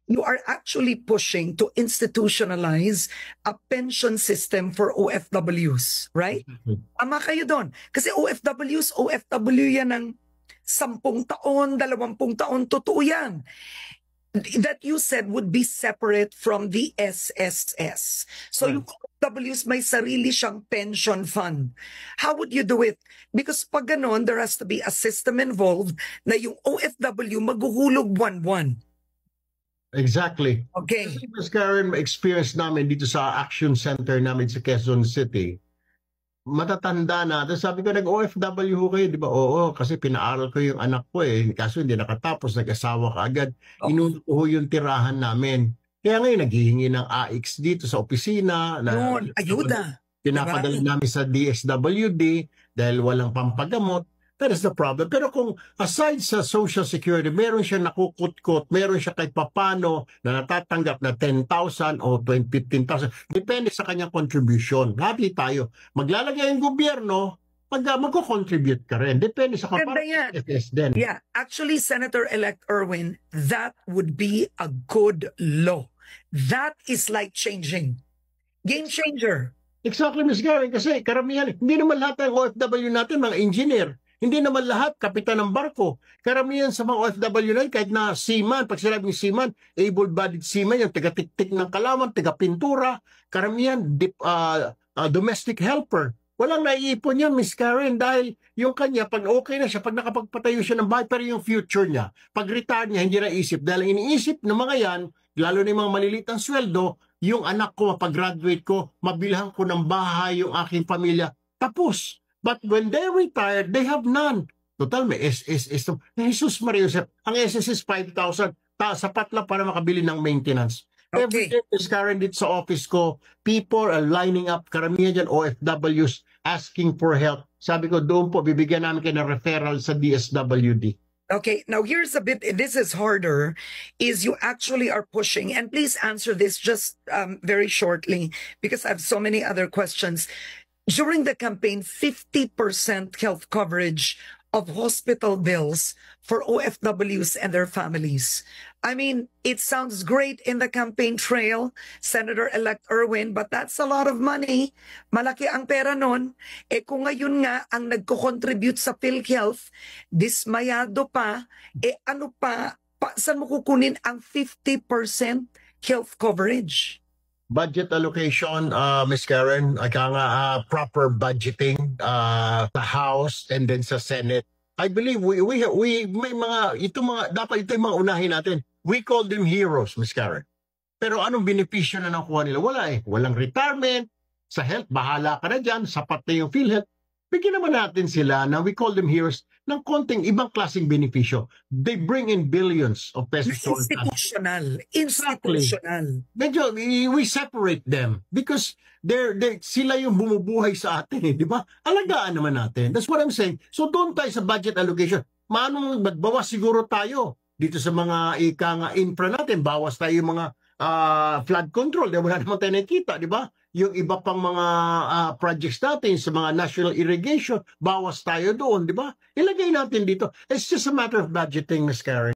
you are actually pushing to institutionalize a pension system for OFWs, right? Tama kayo doon. Kasi OFW yan ng 10 taon, 20 taon, totoo yan. That you said would be separate from the SSS. So yung OFWs may sarili siyang pension fund. How would you do it? Because pag ganon, there has to be a system involved na yung OFW maghuhulog buwan-buwan. Exactly. Okay. Kasi Ms. Karen, experience namin dito sa Action Center namin sa Quezon City, matatanda na. Tapos sabi ko, nag-OFW ho kayo, di ba? Oo, kasi pinaaral ko yung anak ko eh. Kaso hindi nakatapos, nag-asawa ka agad. Inuno ko yung tirahan namin. Kaya ngayon, naghihingi ng AX dito sa opisina. Yun, ayuda. Pinapadala namin sa DSWD dahil walang pampagamot. That is the problem. Pero kung aside sa Social Security, meron siya nakukut-kot, meron siya kahit papano na natatanggap na 10,000 o 15,000. Depende sa kanyang contribution. Happy tayo. Maglalagay ang gobyerno, magko-contribute ka rin. Depende sa kapatid din. Yeah. Actually, Senator-elect Erwin, that would be a good law. That is like changing. Game changer. Exactly, Ms. Gary. Kasi karamihan, hindi naman lahat ng OFW natin mga engineer. Hindi naman lahat kapitan ng barko. Karamihan sa mga OFW na kahit na seaman, pag sinabing seaman, able-bodied seaman, yung taga-tik-tik ng kalaman, taga-pintura, karamihan domestic helper. Walang naiipon yan, Miss Karen, dahil yung kanya, pag okay na siya, pag nakapagpatayo siya ng bahay, pero yung future niya, pag retire niya, hindi naisip. Dahil iniisip ng mga yan, lalo na yung mga maliliit ang sweldo, yung anak ko, mapag-graduate ko, mabilhan ko ng bahay, yung aking pamilya, tapos. But when they retire, they have none. Total, may SSS. Jesus Maria Joseph, ang SSS 5,000, sapat lang para makabili ng maintenance. Okay. Every day, Ms. Karen, dito sa office ko, people are lining up, karamihan dyan, OFWs, asking for help. Sabi ko, doon po, bibigyan namin kayo ng referral sa DSWD. Okay, now here's a bit, this is harder, is you actually are pushing, and please answer this just very shortly, because I have so many other questions. During the campaign, 50% health coverage of hospital bills for OFWs and their families. I mean, it sounds great in the campaign trail, Senator-elect Erwin, but that's a lot of money. Malaki ang pera nun. Eh kung ngayon nga ang nagko-contribute sa PhilHealth, dismayado pa, eh ano pa saan mo kukunin ang 50% health coverage? Budget allocation, Ms. Karen, proper budgeting sa House and then sa Senate. I believe we may dapat ito yung mga unahin natin. We call them heroes, Ms. Karen. Pero anong benepisyo na nakuha nila? Wala eh. Walang retirement. Sa health, bahala ka na dyan. Sapat na yung PhilHealth. Bigyan naman natin sila na we call them heroes ng konting ibang klaseng benepisyo. They bring in billions of pesos. Institutional. Medyo, we separate them because sila yung bumubuhay sa atin, di ba? Alagaan naman natin. That's what I'm saying. So doon tayo sa budget allocation. Magbawas siguro tayo dito sa mga infra natin. Bawas tayo yung mga flood control. Wala naman tayo nakikita, di ba? Yung iba pang mga projects natin sa mga national irrigation, bawas tayo doon, di ba? Ilagay natin dito. It's just a matter of budgeting, Ms. Karen.